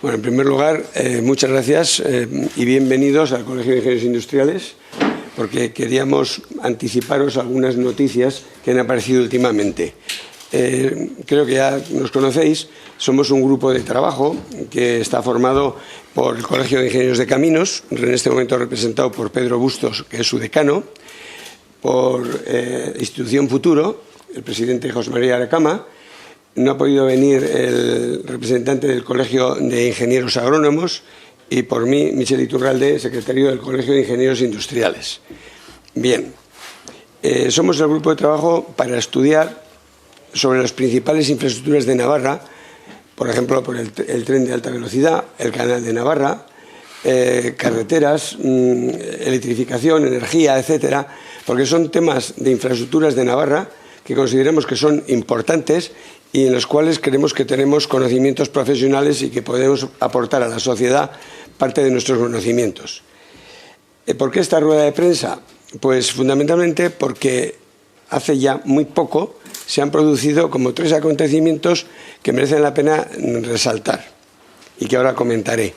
Bueno, en primer lugar, muchas gracias y bienvenidos al Colegio de Ingenieros Industriales, porque queríamos anticiparos algunas noticias que han aparecido últimamente. Creo que ya nos conocéis, somos un grupo de trabajo que está formado por el Colegio de Ingenieros de Caminos, en este momento representado por Pedro Bustos, que es su decano, por Institución Futuro, el presidente José María Arecama. No ha podido venir el representante del Colegio de Ingenieros Agrónomos y por mí, Michel Iturralde, secretario del Colegio de Ingenieros Industriales. Bien, somos el grupo de trabajo para estudiar sobre las principales infraestructuras de Navarra, por ejemplo, por el tren de alta velocidad, el canal de Navarra, carreteras, electrificación, energía, etcétera, porque son temas de infraestructuras de Navarra que consideramos que son importantes y en los cuales creemos que tenemos conocimientos profesionales y que podemos aportar a la sociedad parte de nuestros conocimientos. ¿Por qué esta rueda de prensa? Pues fundamentalmente porque hace ya muy poco se han producido como 3 acontecimientos que merecen la pena resaltar y que ahora comentaré.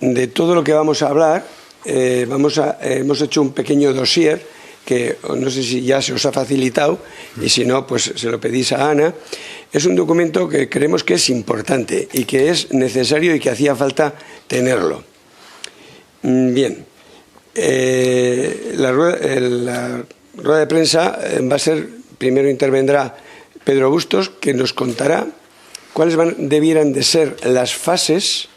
De todo lo que vamos a hablar, hemos hecho un pequeño dossier que no sé si ya se os ha facilitado y si no, pues se lo pedís a Ana. Es un documento que creemos que es importante y que es necesario y que hacía falta tenerlo. Bien, la rueda de prensa va a ser, primero intervendrá Pedro Bustos, que nos contará cuáles debieran de ser las fases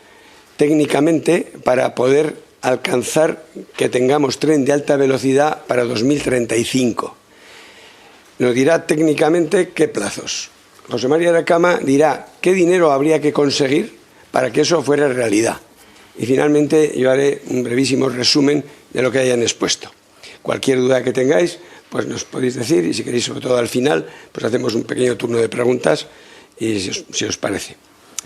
técnicamente para poder alcanzar que tengamos tren de alta velocidad para 2035. Nos dirá técnicamente qué plazos. José María Arecama dirá qué dinero habría que conseguir para que eso fuera realidad. Y finalmente yo haré un brevísimo resumen de lo que hayan expuesto. Cualquier duda que tengáis, pues nos podéis decir y si queréis, sobre todo al final, pues hacemos un pequeño turno de preguntas y si os parece.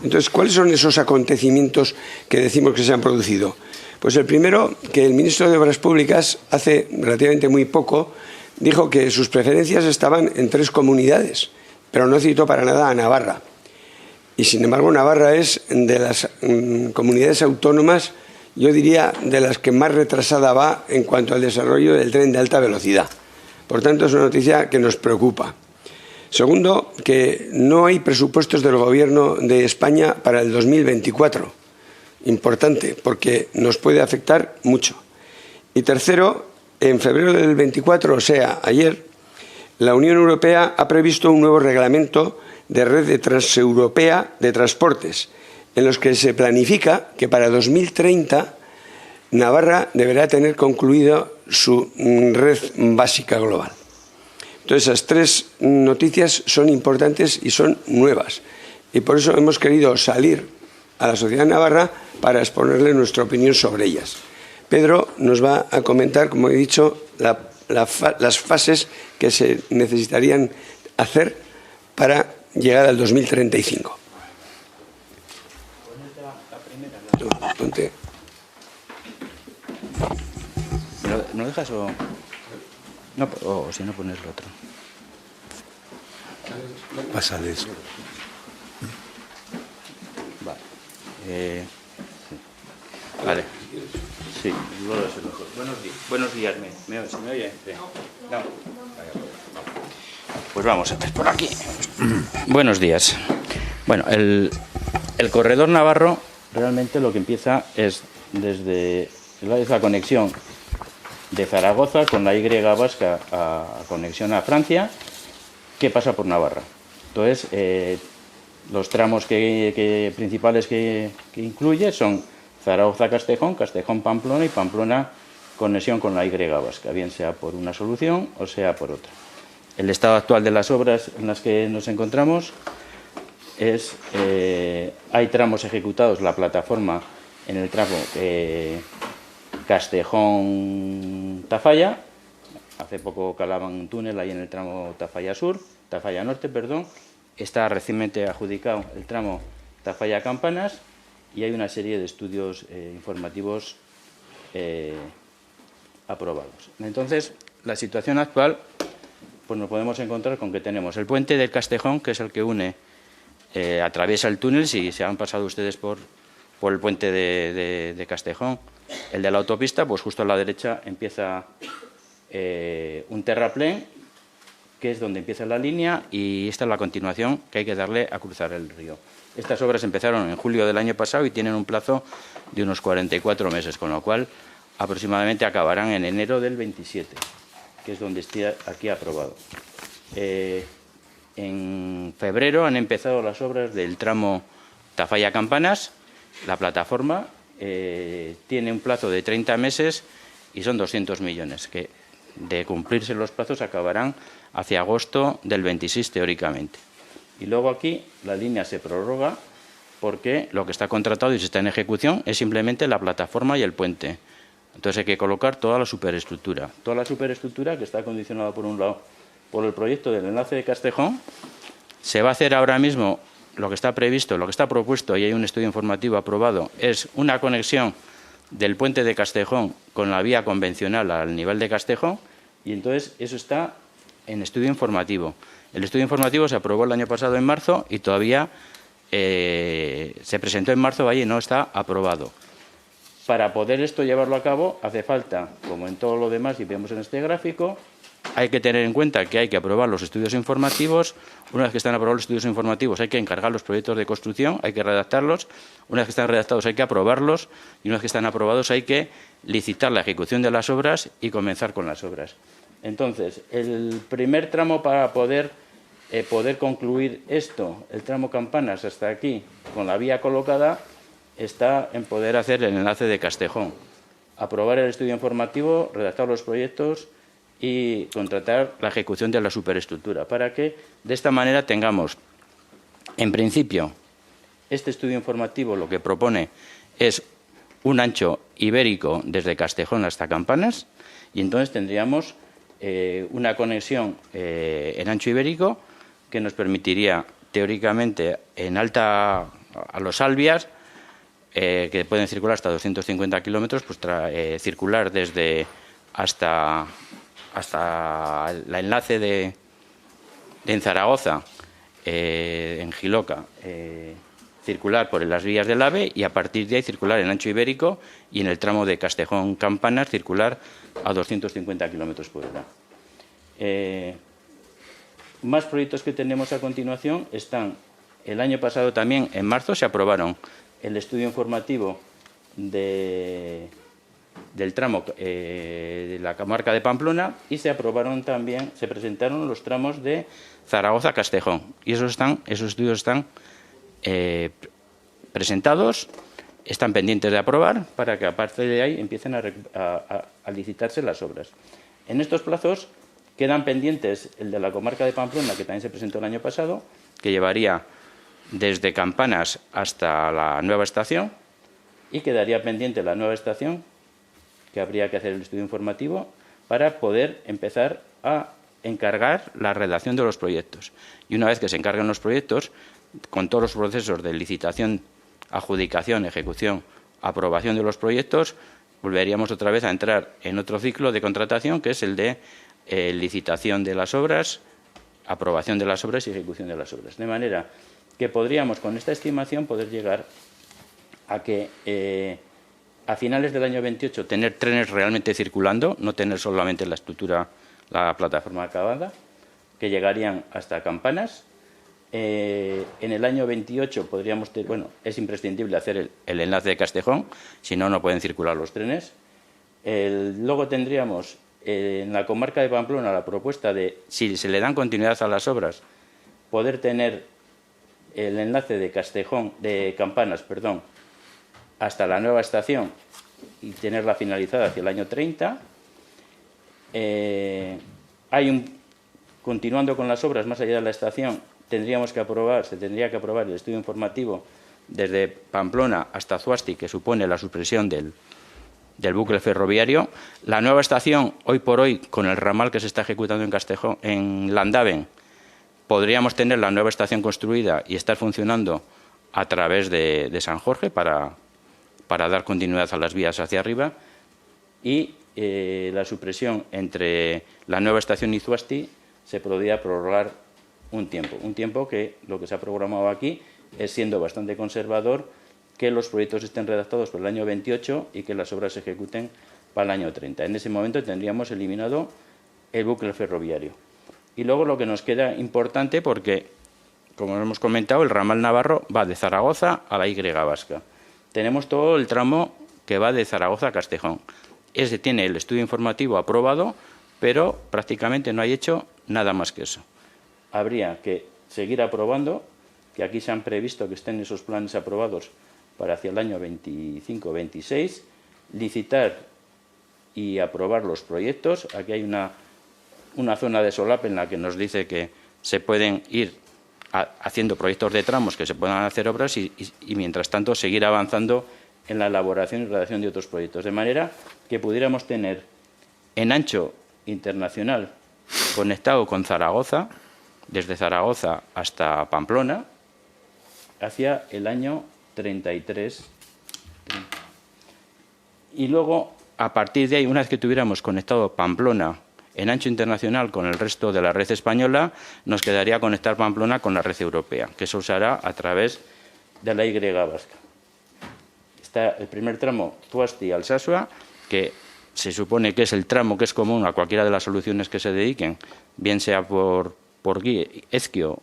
Entonces, ¿cuáles son esos acontecimientos que decimos que se han producido? Pues el primero, que el ministro de Obras Públicas, hace relativamente muy poco, dijo que sus preferencias estaban en 3 comunidades, pero no citó para nada a Navarra. Y sin embargo, Navarra es de las comunidades autónomas, yo diría, de las que más retrasada va en cuanto al desarrollo del tren de alta velocidad. Por tanto, es una noticia que nos preocupa. Segundo, que no hay presupuestos del Gobierno de España para el 2024. Importante, porque nos puede afectar mucho. Y tercero, en febrero del 24, o sea, ayer, la Unión Europea ha previsto un nuevo reglamento de red transeuropea de transportes, en los que se planifica que para 2030 Navarra deberá tener concluida su red básica global. Entonces, esas 3 noticias son importantes y son nuevas. Y por eso hemos querido salir a la sociedad navarra para exponerle nuestra opinión sobre ellas. Pedro nos va a comentar, como he dicho, las fases que se necesitarían hacer para llegar al 2035. Ponte. ¿No dejas o...? No, o si no, pones lo otro. Pásale eso. Vale. Vale. Sí, buenos días. ¿Se me oye? No. Pues vamos a ver por aquí. Buenos días. Bueno, el corredor navarro realmente lo que empieza es desde la conexión de Zaragoza con la Y vasca a conexión a Francia, que pasa por Navarra. Entonces, los tramos principales que incluye son Zaragoza-Castejón, Castejón-Pamplona y Pamplona conexión con la Y vasca, bien sea por una solución o sea por otra. El estado actual de las obras en las que nos encontramos es, hay tramos ejecutados, la plataforma en el tramo Castejón-Tafalla, hace poco calaban un túnel ahí en el tramo Tafalla Norte, está recientemente adjudicado el tramo Tafalla-Campanas y hay una serie de estudios informativos aprobados. Entonces, la situación actual, pues nos podemos encontrar con que tenemos el puente del Castejón, que es el que une, atraviesa el túnel, si se han pasado ustedes por por el puente de Castejón. El de la autopista, pues justo a la derecha empieza un terraplén, que es donde empieza la línea, y esta es la continuación que hay que darle a cruzar el río. Estas obras empezaron en julio del año pasado y tienen un plazo de unos 44 meses, con lo cual aproximadamente acabarán en enero del 27, que es donde está aquí aprobado. En febrero han empezado las obras del tramo Tafalla-Campanas. La plataforma tiene un plazo de 30 meses y son 200 millones, que de cumplirse los plazos acabarán hacia agosto del 26 teóricamente. Y luego aquí la línea se prorroga porque lo que está contratado y se está en ejecución es simplemente la plataforma y el puente. Entonces hay que colocar toda la superestructura. Toda la superestructura, que está condicionada por un lado por el proyecto del enlace de Castejón, se va a hacer ahora mismo lo que está previsto, lo que está propuesto, y hay un estudio informativo aprobado, es una conexión del puente de Castejón con la vía convencional al nivel de Castejón, y entonces eso está en estudio informativo. El estudio informativo se aprobó el año pasado en marzo y todavía se presentó en marzo, y no está aprobado. Para poder esto llevarlo a cabo hace falta, como en todo lo demás y vemos en este gráfico, hay que tener en cuenta que hay que aprobar los estudios informativos. Una vez que están aprobados los estudios informativos hay que encargar los proyectos de construcción, hay que redactarlos. Una vez que están redactados hay que aprobarlos y una vez que están aprobados hay que licitar la ejecución de las obras y comenzar con las obras. Entonces, el primer tramo para poder concluir esto, el tramo Campanas hasta aquí, con la vía colocada, está en poder hacer el enlace de Castejón, aprobar el estudio informativo, redactar los proyectos y contratar la ejecución de la superestructura, para que de esta manera tengamos, en principio, este estudio informativo lo que propone es un ancho ibérico desde Castejón hasta Campanas, y entonces tendríamos una conexión en ancho ibérico que nos permitiría teóricamente en alta a los Albias, que pueden circular hasta 250 kilómetros, pues circular desde hasta el enlace en Zaragoza, en Jiloca, circular por las vías del AVE y a partir de ahí circular en ancho ibérico y en el tramo de Castejón-Campanas circular a 250 kilómetros por hora. Más proyectos que tenemos a continuación están, el año pasado también, en marzo, se aprobaron el estudio informativo del tramo de la comarca de Pamplona y se presentaron los tramos de Zaragoza-Castejón. Y esos estudios están presentados, están pendientes de aprobar para que a partir de ahí empiecen a licitarse las obras. En estos plazos quedan pendientes el de la comarca de Pamplona, que también se presentó el año pasado, que llevaría desde Campanas hasta la nueva estación, y quedaría pendiente la nueva estación, que habría que hacer el estudio informativo para poder empezar a encargar la redacción de los proyectos. Y una vez que se encarguen los proyectos, con todos los procesos de licitación, adjudicación, ejecución, aprobación de los proyectos, volveríamos otra vez a entrar en otro ciclo de contratación, que es el de licitación de las obras, aprobación de las obras y ejecución de las obras. De manera que podríamos, con esta estimación, poder llegar a que a finales del año 28 tener trenes realmente circulando, no tener solamente la estructura, la plataforma acabada, que llegarían hasta Campanas. En el año 28 podríamos tener, es imprescindible hacer el enlace de Castejón, si no, no pueden circular los trenes. Luego tendríamos en la comarca de Pamplona la propuesta de, si se le dan continuidad a las obras, poder tener el enlace de Campanas, hasta la nueva estación y tenerla finalizada hacia el año 30. Continuando con las obras más allá de la estación, se tendría que aprobar el estudio informativo desde Pamplona hasta Zuasti, que supone la supresión del bucle ferroviario. La nueva estación, hoy por hoy, con el ramal que se está ejecutando en Castejón, en Landaven, podríamos tener la nueva estación construida y estar funcionando a través de San Jorge para dar continuidad a las vías hacia arriba, y la supresión entre la nueva estación y Zuasti se podría prorrogar un tiempo que lo que se ha programado aquí es, siendo bastante conservador, que los proyectos estén redactados para el año 28 y que las obras se ejecuten para el año 30. En ese momento tendríamos eliminado el bucle ferroviario. Y luego lo que nos queda importante, porque, como hemos comentado, el ramal navarro va de Zaragoza a la Y vasca. Tenemos todo el tramo que va de Zaragoza a Castejón. Ese tiene el estudio informativo aprobado, pero prácticamente no hay hecho nada más que eso. Habría que seguir aprobando, que aquí se han previsto que estén esos planes aprobados para hacia el año 25-26, licitar y aprobar los proyectos. Aquí hay una zona de solape en la que nos dice que se pueden ir haciendo proyectos de tramos, que se puedan hacer obras y mientras tanto seguir avanzando en la elaboración y redacción de otros proyectos, de manera que pudiéramos tener en ancho internacional conectado con Zaragoza, desde Zaragoza hasta Pamplona, hacia el año 33. Y luego, a partir de ahí, una vez que tuviéramos conectado Pamplona en ancho internacional con el resto de la red española, nos quedaría conectar Pamplona con la red europea, que se usará a través de la Y vasca. Está el primer tramo, Tuasti-Alsasua, que se supone que es el tramo que es común a cualquiera de las soluciones que se dediquen, bien sea por Ezquio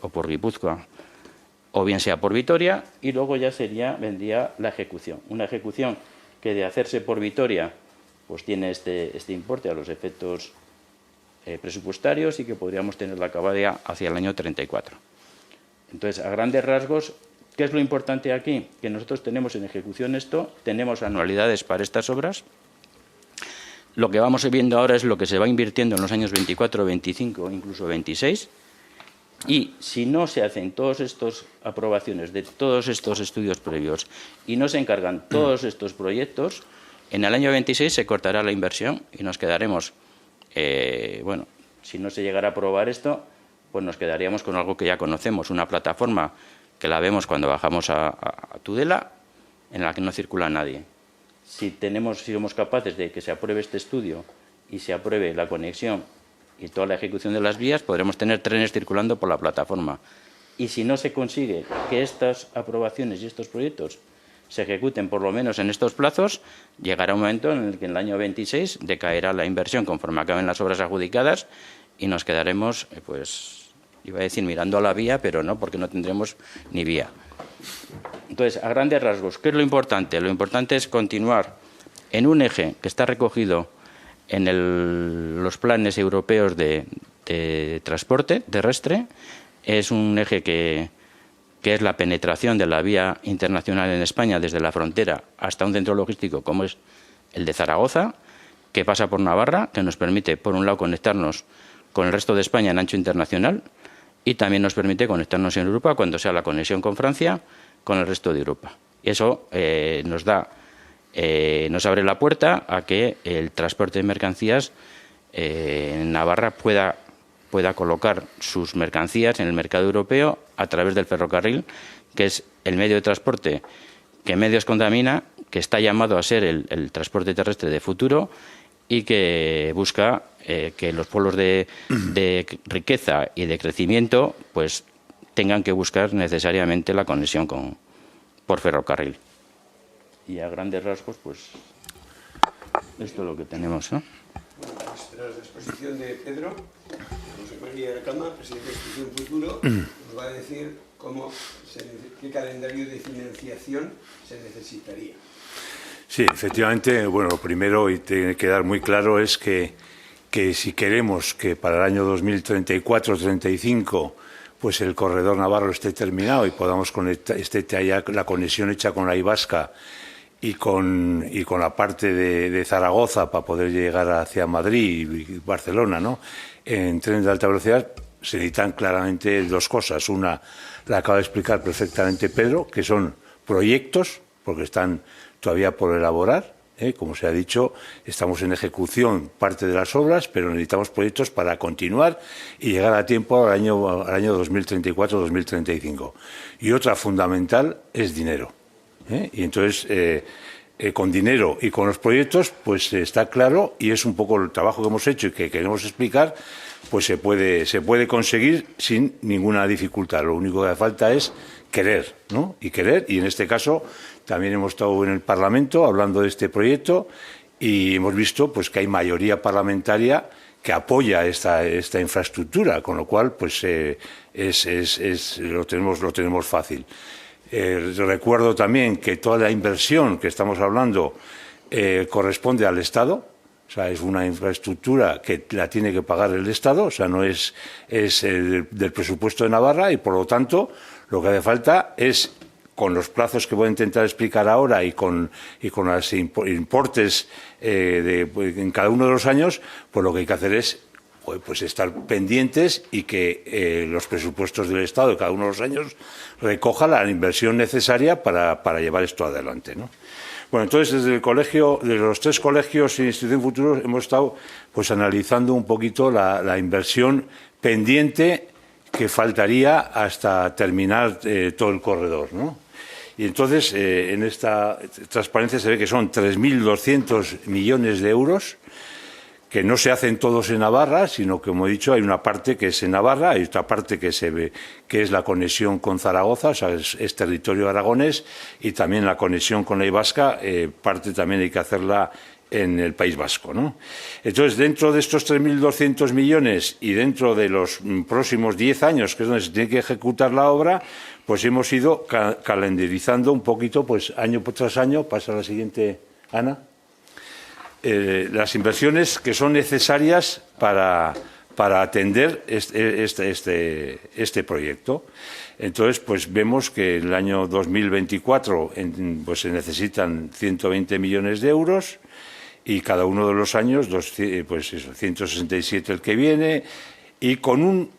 o por Guipúzcoa, o bien sea por Vitoria, y luego ya vendría la ejecución. Una ejecución que, de hacerse por Vitoria, pues tiene este importe a los efectos presupuestarios y que podríamos tener la acabada hacia el año 34. Entonces, a grandes rasgos, ¿qué es lo importante aquí? Que nosotros tenemos en ejecución esto, tenemos anualidades para estas obras. Lo que vamos viendo ahora es lo que se va invirtiendo en los años 24, 25, incluso 26. Y si no se hacen todas estas aprobaciones de todos estos estudios previos y no se encargan todos estos proyectos, en el año 26 se cortará la inversión y nos quedaremos, bueno, si no se llegara a aprobar esto, pues nos quedaríamos con algo que ya conocemos, una plataforma que la vemos cuando bajamos a Tudela, en la que no circula nadie. Si somos capaces de que se apruebe este estudio y se apruebe la conexión y toda la ejecución de las vías, podremos tener trenes circulando por la plataforma. Y si no se consigue que estas aprobaciones y estos proyectos se ejecuten por lo menos en estos plazos, llegará un momento en el que en el año 26 decaerá la inversión conforme acaben las obras adjudicadas y nos quedaremos, pues, iba a decir mirando a la vía, pero no, porque no tendremos ni vía. Entonces, a grandes rasgos, ¿qué es lo importante? Lo importante es continuar en un eje que está recogido en los planes europeos de transporte terrestre. Es un eje que es la penetración de la vía internacional en España desde la frontera hasta un centro logístico como es el de Zaragoza, que pasa por Navarra, que nos permite, por un lado, conectarnos con el resto de España en ancho internacional y también nos permite conectarnos en Europa cuando sea la conexión con Francia, con el resto de Europa. Y eso nos abre la puerta a que el transporte de mercancías en Navarra pueda colocar sus mercancías en el mercado europeo a través del ferrocarril, que es el medio de transporte que menos contamina, que está llamado a ser el transporte terrestre de futuro y que busca que los polos de riqueza y de crecimiento pues tengan que buscar necesariamente la conexión por ferrocarril. Y a grandes rasgos, pues, esto es lo que tenemos, ¿no? Bueno, pues tras la exposición de Pedro, José María Cama, presidente de Institución Futuro, nos va a decir qué calendario de financiación se necesitaría. Sí, efectivamente, bueno, lo primero y tiene que quedar muy claro es que si queremos que para el año 2034-35 pues el corredor navarro esté terminado y podamos esté ya la conexión hecha con la Y vasca y con la parte de Zaragoza para poder llegar hacia Madrid y Barcelona, ¿no? En trenes de alta velocidad se necesitan claramente dos cosas. Una, la acaba de explicar perfectamente Pedro, que son proyectos, porque están todavía por elaborar. Como se ha dicho, estamos en ejecución parte de las obras, pero necesitamos proyectos para continuar y llegar a tiempo al año 2034-2035. Y otra fundamental es dinero. Y entonces con dinero y con los proyectos, pues está claro, y es un poco el trabajo que hemos hecho y que queremos explicar, pues se puede conseguir sin ninguna dificultad. Lo único que hace falta es querer, ¿no? Y querer, y en este caso también hemos estado en el Parlamento hablando de este proyecto y hemos visto pues que hay mayoría parlamentaria que apoya esta infraestructura, con lo cual pues lo tenemos fácil. Recuerdo también que toda la inversión que estamos hablando corresponde al Estado. O sea, es una infraestructura que la tiene que pagar el Estado, o sea, no es del presupuesto de Navarra, y por lo tanto lo que hace falta es, con los plazos que voy a intentar explicar ahora y con los importes en cada uno de los años, pues lo que hay que hacer es pues estar pendientes y que los presupuestos del Estado de cada uno de los años recoja la inversión necesaria para llevar esto adelante, ¿no? Bueno, entonces desde el colegio, de los 3 colegios e Institución Futuro, hemos estado pues analizando un poquito la inversión pendiente que faltaría hasta terminar todo el corredor, ¿no? Y entonces en esta transparencia se ve que son 3.200 millones de euros, que no se hacen todos en Navarra, sino que, como he dicho, hay una parte que es en Navarra, hay otra parte que es la conexión con Zaragoza, o sea, es territorio aragonés, y también la conexión con la Ibasca, parte también hay que hacerla en el País Vasco, ¿no? Entonces, dentro de estos 3.200 millones y dentro de los próximos 10 años, que es donde se tiene que ejecutar la obra, pues hemos ido calendarizando un poquito, pues año tras año. Pasa a la siguiente, Ana. Las inversiones que son necesarias para atender este proyecto. Entonces, pues vemos que en el año 2024 pues se necesitan 120 millones de euros y cada uno de los años, pues eso, 167 el que viene, y con un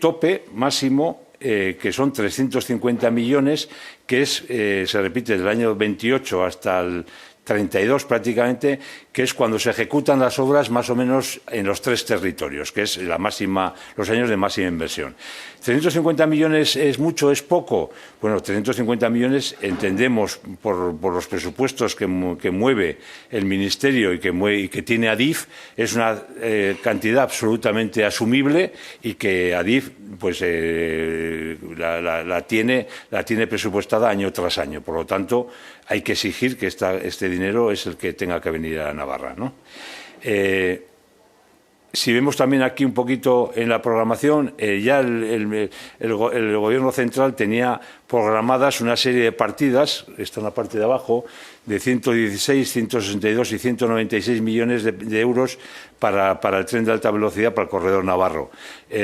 tope máximo que son 350 millones, que se repite del año 28 hasta el 32 prácticamente, que es cuando se ejecutan las obras más o menos en los 3 territorios, que es los años de máxima inversión. ¿350 millones es mucho, es poco? Bueno, 350 millones entendemos por los presupuestos que mueve el Ministerio y que tiene ADIF, es una cantidad absolutamente asumible y que ADIF pues la tiene presupuestada año tras año. Por lo tanto, hay que exigir que este dinero es el que tenga que venir a Navarra, ¿no? Si vemos también aquí un poquito en la programación, ya el Gobierno central tenía programadas una serie de partidas, está en la parte de abajo, de 116, 162 y 196 millones de euros para el tren de alta velocidad, para el corredor navarro.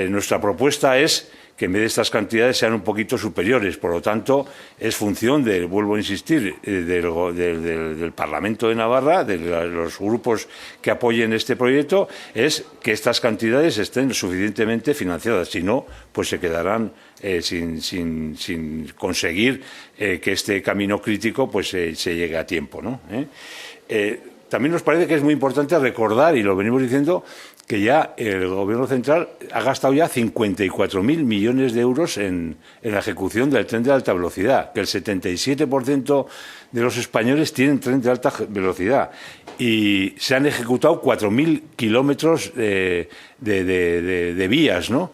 Nuestra propuesta es que en vez de estas cantidades sean un poquito superiores. Por lo tanto, es función vuelvo a insistir, del Parlamento de Navarra, de los grupos que apoyen este proyecto, es que estas cantidades estén suficientemente financiadas. Si no, pues se quedarán sin conseguir que este camino crítico pues se llegue a tiempo, ¿no? También nos parece que es muy importante recordar, y lo venimos diciendo, que ya el Gobierno central ha gastado ya 54.000 millones de euros en la ejecución del tren de alta velocidad, que el 77% de los españoles tienen tren de alta velocidad y se han ejecutado 4.000 kilómetros de vías, ¿no?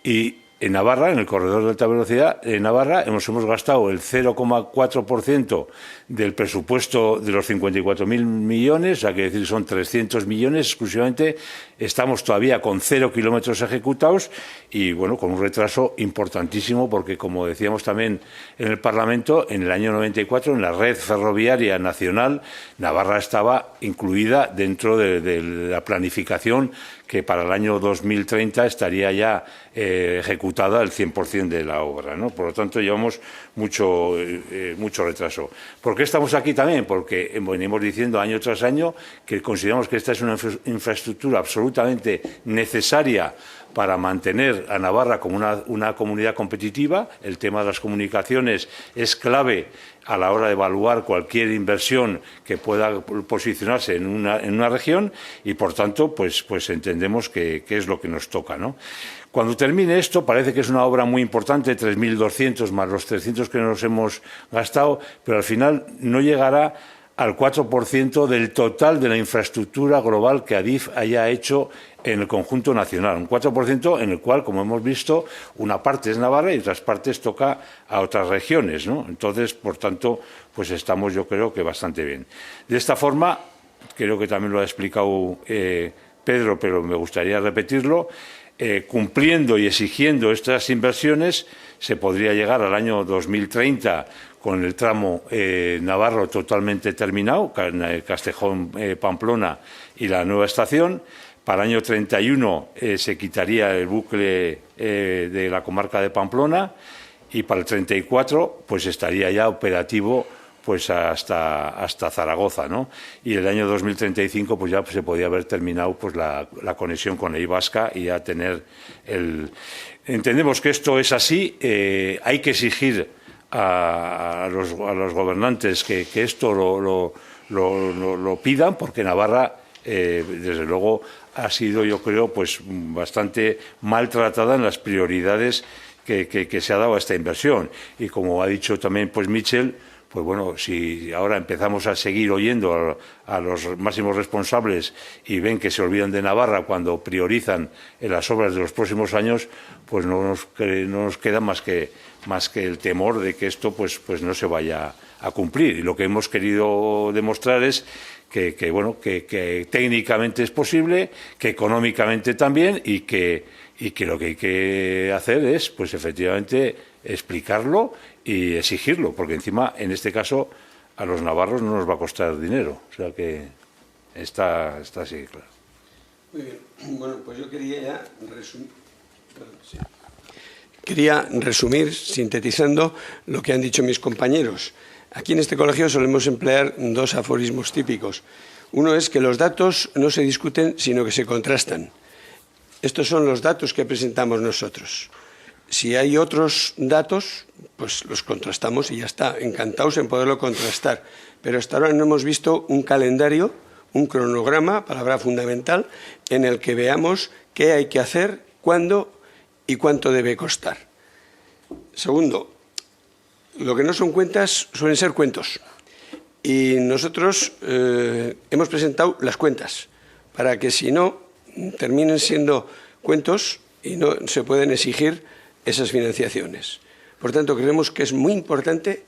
Y en Navarra, en el corredor de alta velocidad, en Navarra hemos gastado el 0,4% del presupuesto de los 54.000 millones, o sea, que decir son 300 millones exclusivamente. Estamos todavía con 0 kilómetros ejecutados y, bueno, con un retraso importantísimo porque, como decíamos también en el Parlamento, en el año 94, en la red ferroviaria nacional, Navarra estaba incluida dentro de la planificación que para el año 2030 estaría ya ejecutada el 100% de la obra, ¿no? Por lo tanto, llevamos mucho retraso. ¿Por qué estamos aquí también? Porque venimos diciendo año tras año que consideramos que esta es una infraestructura absolutamente necesaria para mantener a Navarra como una comunidad competitiva. El tema de las comunicaciones es clave a la hora de evaluar cualquier inversión que pueda posicionarse en una región y, por tanto, pues entendemos que es lo que nos toca, ¿no? Cuando termine esto, parece que es una obra muy importante, 3.200 más los 300 que nos hemos gastado, pero al final no llegará al 4% del total de la infraestructura global que Adif haya hecho en el conjunto nacional. Un 4% en el cual, como hemos visto, una parte es Navarra y otras partes toca a otras regiones, ¿no? Entonces, por tanto, pues estamos, yo creo que bastante bien. De esta forma, creo que también lo ha explicado Pedro, pero me gustaría repetirlo, cumpliendo y exigiendo estas inversiones, se podría llegar al año 2030 con el tramo Navarro totalmente terminado, Castejón-Pamplona y la nueva estación. Para el año 31 se quitaría el bucle de la comarca de Pamplona y para el 34 pues estaría ya operativo pues hasta Zaragoza, ¿no? Y el año 2035 pues ya se podía haber terminado pues la conexión con la I Vasca y ya tener el... Entendemos que esto es así, hay que exigir a los gobernantes que esto lo pidan, porque Navarra, desde luego, ha sido, yo creo, pues bastante maltratada en las prioridades que se ha dado a esta inversión. Y como ha dicho también pues Michel, pues bueno, si ahora empezamos a seguir oyendo a los máximos responsables y ven que se olvidan de Navarra cuando priorizan en las obras de los próximos años, pues no nos queda más que el temor de que esto pues no se vaya a cumplir. Y lo que hemos querido demostrar es que técnicamente es posible, que económicamente también y que lo que hay que hacer es, pues efectivamente, explicarlo y exigirlo, porque encima, en este caso, a los navarros no nos va a costar dinero. O sea que está así, claro. Muy bien. Bueno, pues yo quería ya resumir, sintetizando lo que han dicho mis compañeros. Aquí en este colegio solemos emplear dos aforismos típicos. Uno es que los datos no se discuten, sino que se contrastan. Estos son los datos que presentamos nosotros. Si hay otros datos, pues los contrastamos y ya está, encantados en poderlo contrastar. Pero hasta ahora no hemos visto un calendario, un cronograma, palabra fundamental, en el que veamos qué hay que hacer, cuándo y cuánto debe costar. Segundo, lo que no son cuentas suelen ser cuentos. Y nosotros hemos presentado las cuentas, para que si no, terminen siendo cuentos y no se pueden exigir esas financiaciones. Por tanto, creemos que es muy importante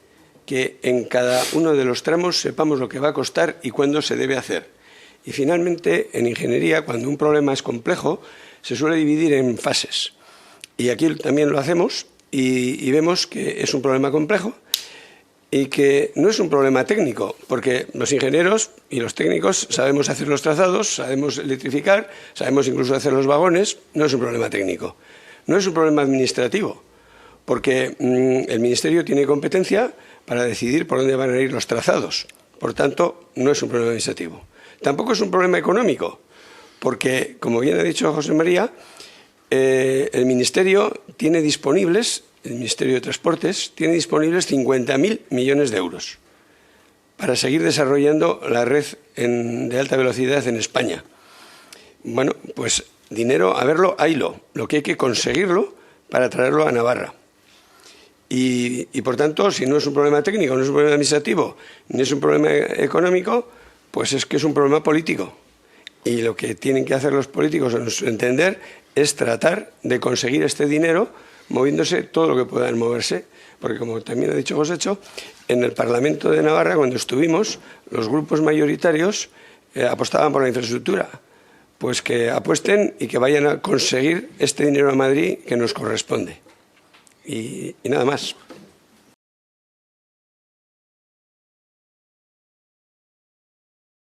que en cada uno de los tramos sepamos lo que va a costar y cuándo se debe hacer. Y finalmente, en ingeniería, cuando un problema es complejo, se suele dividir en fases. Y aquí también lo hacemos y vemos que es un problema complejo y que no es un problema técnico, porque los ingenieros y los técnicos sabemos hacer los trazados, sabemos electrificar, sabemos incluso hacer los vagones, no es un problema técnico. No es un problema administrativo, porque el Ministerio tiene competencia para decidir por dónde van a ir los trazados. Por tanto, no es un problema administrativo. Tampoco es un problema económico, porque, como bien ha dicho José María, el Ministerio tiene disponibles, el Ministerio de Transportes, tiene disponibles 50.000 millones de euros para seguir desarrollando la red de alta velocidad en España. Bueno, pues dinero, a verlo, haylo. Lo que hay que conseguirlo para traerlo a Navarra. Y por tanto, si no es un problema técnico, no es un problema administrativo, ni es un problema económico, pues es que es un problema político. Y lo que tienen que hacer los políticos, a nuestro entender, es tratar de conseguir este dinero moviéndose todo lo que puedan moverse. Porque, como también ha dicho Josécho, en el Parlamento de Navarra, cuando estuvimos, los grupos mayoritarios apostaban por la infraestructura. Pues que apuesten y que vayan a conseguir este dinero a Madrid que nos corresponde. Y nada más.